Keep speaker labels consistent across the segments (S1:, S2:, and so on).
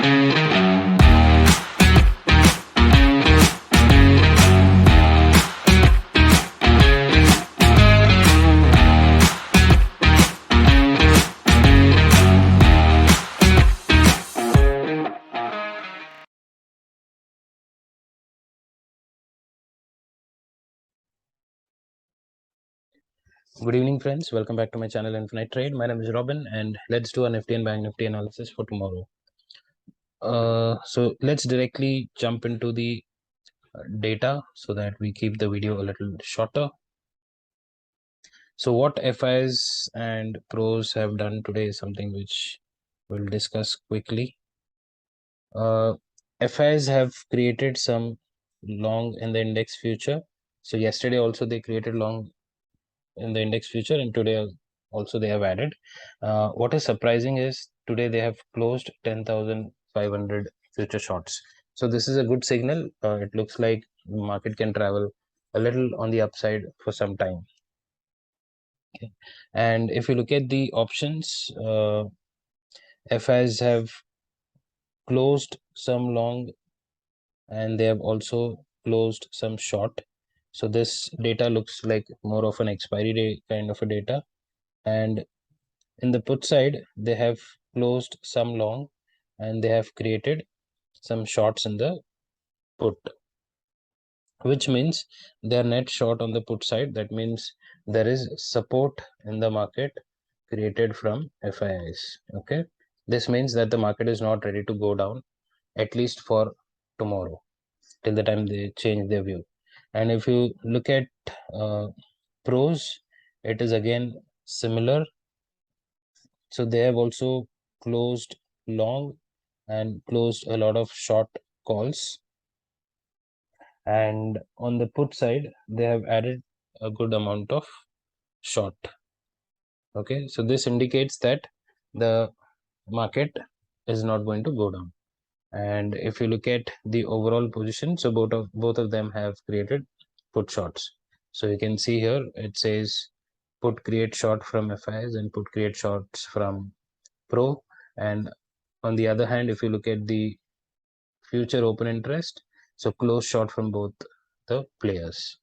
S1: Good evening, friends. Welcome back to my channel Infinite Trade. My name is Robin, and let's do a Nifty and Bank Nifty analysis for tomorrow. So let's directly jump into the data so that we keep the video a little shorter. So what FIs and pros have done today is something which we'll discuss quickly. FIs have created some long in the index future. So yesterday also they created long in the index future, and today also they have added. What is surprising is today they have closed 10,500 future shorts. So this is a good signal. It looks like the market can travel a little on the upside for some time. Okay. And if you look at the options, FIs have closed some long and they have also closed some short. So this data looks like more of an expiry day kind of a data. And in the put side, they have closed some long and they have created some shorts in the put, which means they are net short on the put side. That means there is support in the market created from FIIs. Okay, this means that the market is not ready to go down, at least for tomorrow, till the time they change their view. And if you look at pros, it is again similar. So they have also closed long and closed a lot of short calls. And on the put side, they have added a good amount of short. Okay, so this indicates that the market is not going to go down. And if you look at the overall position, so both of them have created put shorts. So you can see here it says put create short from FIs and put create shorts from pro. And on the other hand, if you look at the future open interest, so close short from both the players.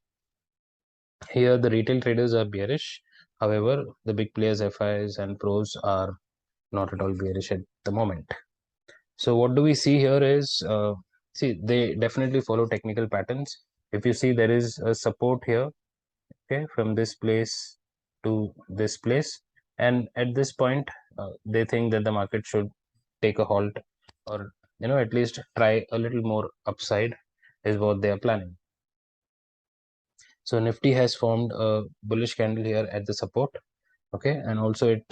S1: Here the retail traders are bearish. However, the big players FIs and pros are not at all bearish at the moment. So what do we see here is, see, they definitely follow technical patterns. If you see, there is a support here, okay, from this place to this place, and at this point they think that the market should take a halt, or at least try a little more upside is what they are planning. So Nifty has formed a bullish candle here at the support, okay, and also it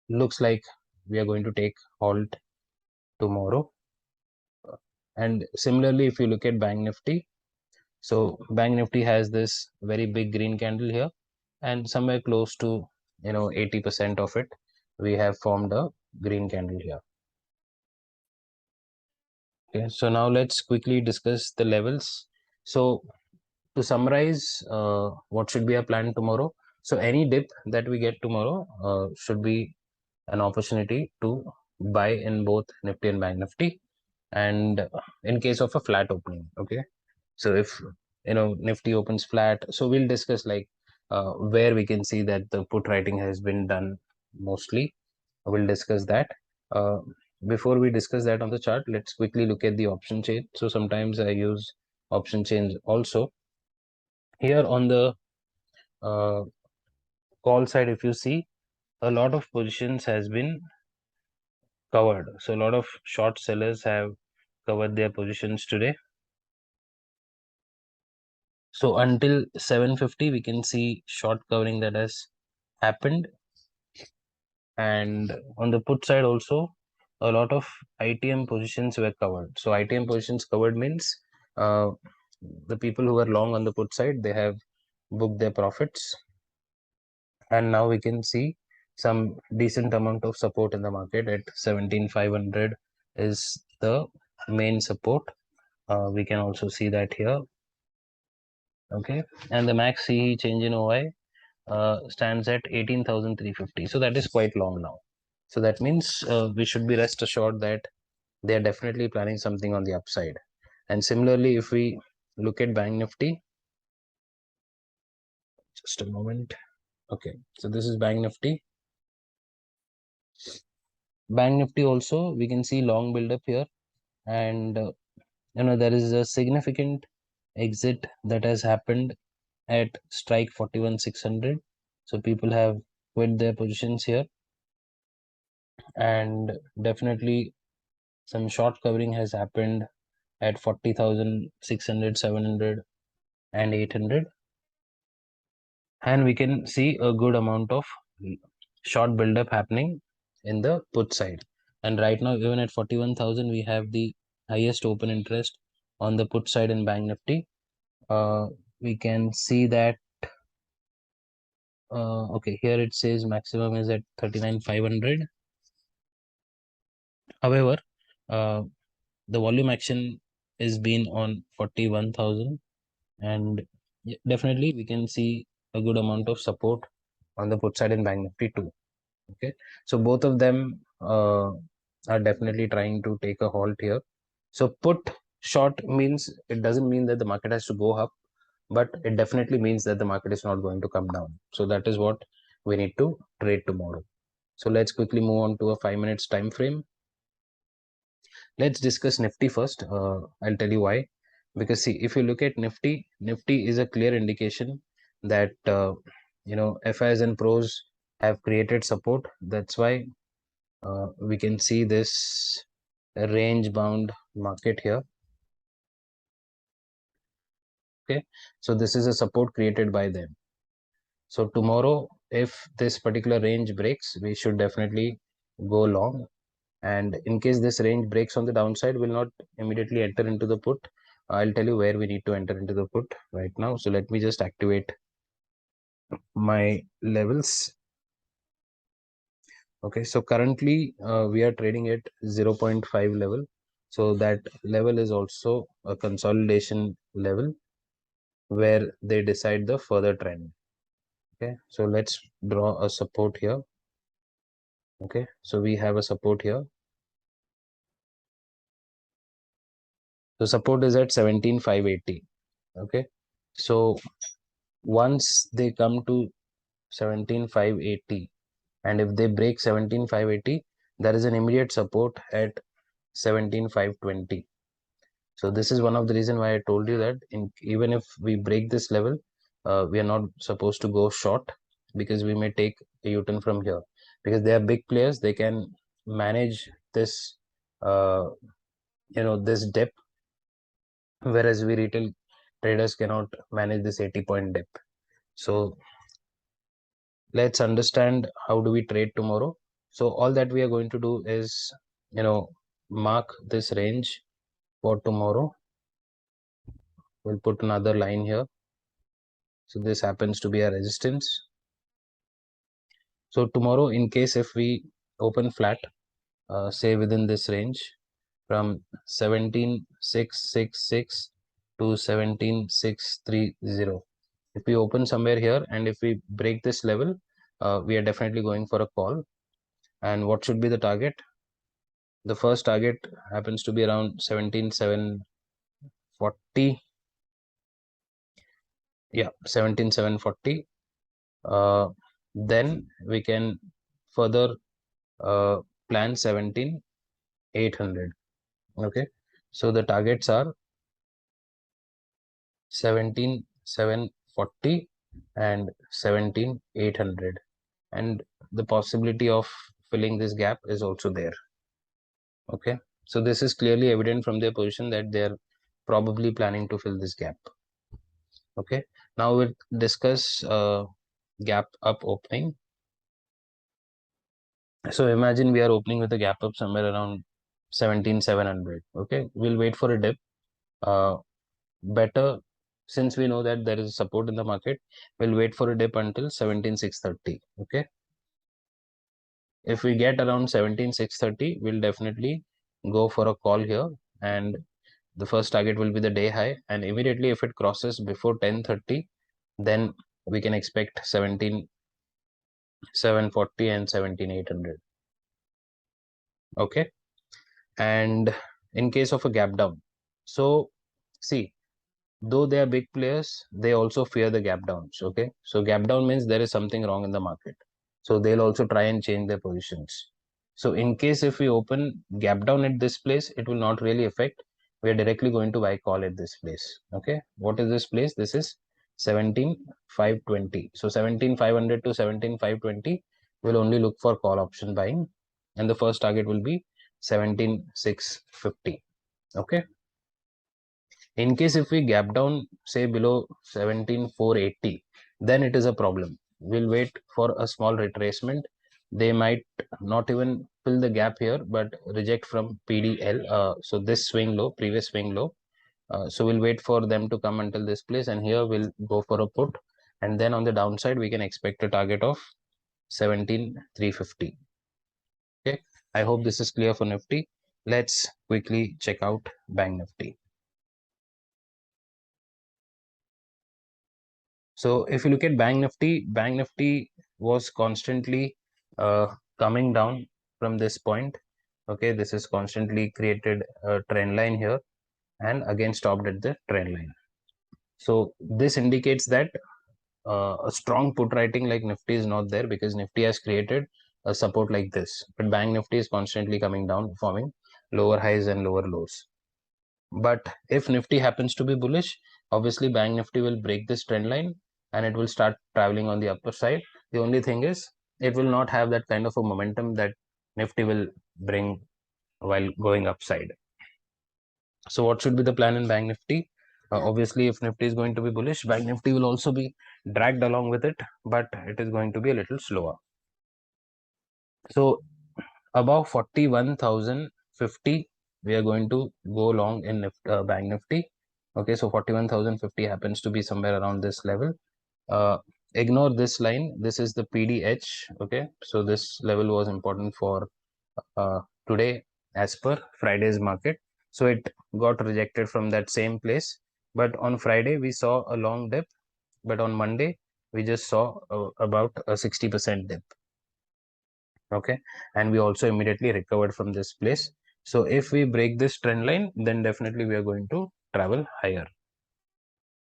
S1: looks like we are going to take halt tomorrow. And similarly, if you look at Bank Nifty, so Bank Nifty has this very big green candle here, and somewhere close to 80% of it we have formed a green candle here. Okay, so now let's quickly discuss the levels. So to summarize, what should be our plan tomorrow? So any dip that we get tomorrow should be an opportunity to buy in both Nifty and Bank Nifty, and in case of a flat opening. Okay, so if Nifty opens flat, so we'll discuss like where we can see that the put writing has been done mostly. We'll discuss that. Before we discuss that on the chart, let's quickly look at the option chain. So sometimes I use option chains also. Here on the call side, if you see, a lot of positions has been covered. So a lot of short sellers have covered their positions today. So until 750, we can see short covering that has happened. And on the put side also, a lot of ITM positions were covered. So ITM positions covered means the people who were long on the put side, they have booked their profits. And now we can see some decent amount of support in the market at 17,500 is the main support. We can also see that here. Okay, and the max CE change in OI stands at 18,350. So that is quite long now. So that means we should be rest assured that they are definitely planning something on the upside. And similarly, if we look at Bank Nifty, just a moment. Okay, so this is Bank Nifty. Bank Nifty also, we can see long build up here, and there is a significant exit that has happened at strike 41,600. So people have quit their positions here, and definitely some short covering has happened at 40,600, 700 and 800, and we can see a good amount of short buildup happening in the put side. And right now, even at 41,000, we have the highest open interest on the put side in Bank Nifty. We can see that okay, here it says maximum is at 39,500. However, the volume action is been on 41,000, and definitely we can see a good amount of support on the put side in Bank Nifty too. Okay, so both of them are definitely trying to take a halt here. So put short means, it doesn't mean that the market has to go up, but it definitely means that the market is not going to come down. So that is what we need to trade tomorrow. So let's quickly move on to a 5 minutes time frame. Let's discuss Nifty first. I'll tell you why. Because see, if you look at Nifty, Nifty is a clear indication that FIs and pros have created support. That's why we can see this range bound market here. Okay, so this is a support created by them. So tomorrow, if this particular range breaks, we should definitely go long. And in case this range breaks on the downside, we'll not immediately enter into the put. I'll tell you where we need to enter into the put right now. So let me just activate my levels. Okay, so currently we are trading at 0.5 level. So that level is also a consolidation level where they decide the further trend. Okay, so let's draw a support here. Okay, so we have a support here. So support is at 17,580. Okay, so once they come to 17,580, and if they break 17,580, there is an immediate support at 17,520. So this is one of the reason why I told you that even if we break this level, we are not supposed to go short, because we may take a U-turn from here, because they are big players. They can manage this this dip, whereas we retail traders cannot manage this 80-point dip. So let's understand how do we trade tomorrow. So all that we are going to do is mark this range for tomorrow. We'll put another line here. So this happens to be a resistance. So tomorrow, in case if we open flat, say within this range from 17,666 to 17,630, if we open somewhere here and if we break this level, we are definitely going for a call. And what should be the target? The first target happens to be around 17,740. Yeah, 17,740. Then we can further plan 17,800. Okay, so the targets are 17,740 and 17,800, and the possibility of filling this gap is also there. Okay, so this is clearly evident from their position that they are probably planning to fill this gap. Okay, now we'll discuss gap up opening. So imagine we are opening with a gap up somewhere around 17,700. Okay, we'll wait for a dip. Better, since we know that there is support in the market, we'll wait for a dip until 17,630. Okay, if we get around 17,630, we'll definitely go for a call here, and the first target will be the day high, and immediately if it crosses before 10:30, then we can expect 17,740 and 17,800. Okay, and in case of a gap down, so see, though they are big players, they also fear the gap downs. Okay, so gap down means there is something wrong in the market, so they'll also try and change their positions. So in case if we open gap down at this place, it will not really affect. We are directly going to buy call at this place. Okay, what is this place? This is 17,520. So 17,500 to 17,520 will only look for call option buying, and the first target will be 17,650. Okay, in case if we gap down say below 17,480, then it is a problem. We'll wait for a small retracement. They might not even fill the gap here, but reject from PDL. So this swing low, previous swing low. So we'll wait for them to come until this place, and here we'll go for a put. And then on the downside, we can expect a target of 17,350. Okay, I hope this is clear for Nifty. Let's quickly check out Bank Nifty. So if you look at Bank Nifty was constantly coming down from this point. Okay, this is constantly created a trend line here and again stopped at the trend line. So this indicates that a strong put writing like Nifty is not there, because Nifty has created a support like this. But Bank Nifty is constantly coming down, forming lower highs and lower lows. But if Nifty happens to be bullish, obviously Bank Nifty will break this trend line and it will start traveling on the upper side. The only thing is it will not have that kind of a momentum that Nifty will bring while going upside. So what should be the plan in Bank Nifty? Obviously, if Nifty is going to be bullish, Bank Nifty will also be dragged along with it, but it is going to be a little slower. So above 41,050, we are going to go long in Bank Nifty. Okay, so 41,050 happens to be somewhere around this level. Ignore this line. This is the PDH. Okay, so this level was important for today as per Friday's market. So it got rejected from that same place. But on Friday, we saw a long dip. But on Monday, we just saw about a 60% dip. Okay, and we also immediately recovered from this place. So if we break this trend line, then definitely we are going to travel higher.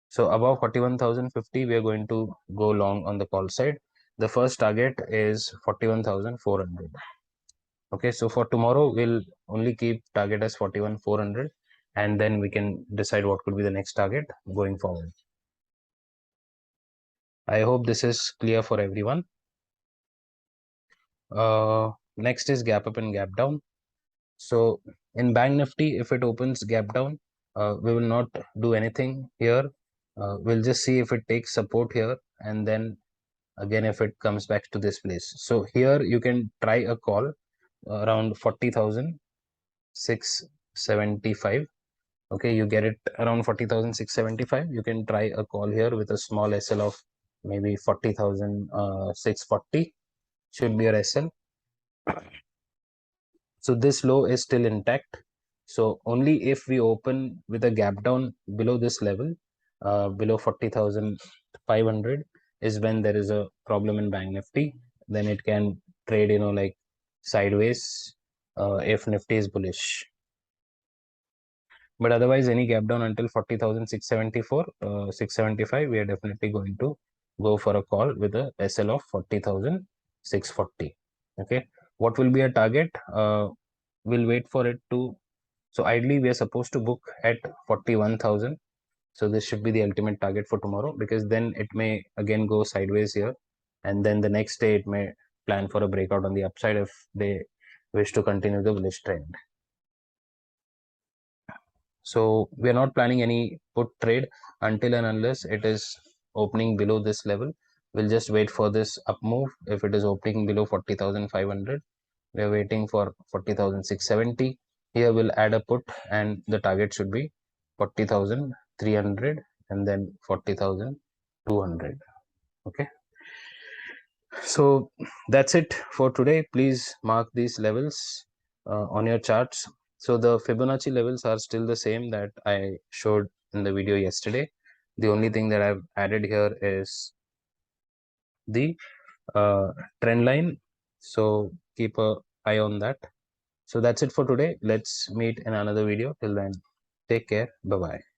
S1: So above 41,050, we are going to go long on the call side. The first target is 41,400. Okay, so for tomorrow, we'll only keep target as 41,400, and then we can decide what could be the next target going forward. I hope this is clear for everyone. Next is gap up and gap down. So in Bank Nifty, if it opens gap down, we will not do anything here. We'll just see if it takes support here, and then again if it comes back to this place. So here you can try a call around 40,675. Okay, you get it around 40,675. You can try a call here with a small SL of maybe 40,640 should be your SL. So this low is still intact. So only if we open with a gap down below this level, below 40,500, is when there is a problem in Bank Nifty. Then it can trade, like sideways if Nifty is bullish. But otherwise, any gap down until 40,674, 675, we are definitely going to go for a call with a SL of 40,640. Okay, what will be a target? We'll wait for it to. So ideally, we are supposed to book at 41,000. So this should be the ultimate target for tomorrow, because then it may again go sideways here, and then the next day it may plan for a breakout on the upside if they wish to continue the bullish trend. So we are not planning any put trade until and unless it is opening below this level. We'll just wait for this up move. If it is opening below 40,500, we are waiting for 40,670. Here we'll add a put, and the target should be 40,300 and then 40,200. Okay. So that's it for today. Please mark these levels on your charts. So the Fibonacci levels are still the same that I showed in the video yesterday. The only thing that I've added here is the trend line. So keep an eye on that. So that's it for today. Let's meet in another video. Till then, take care. Bye bye.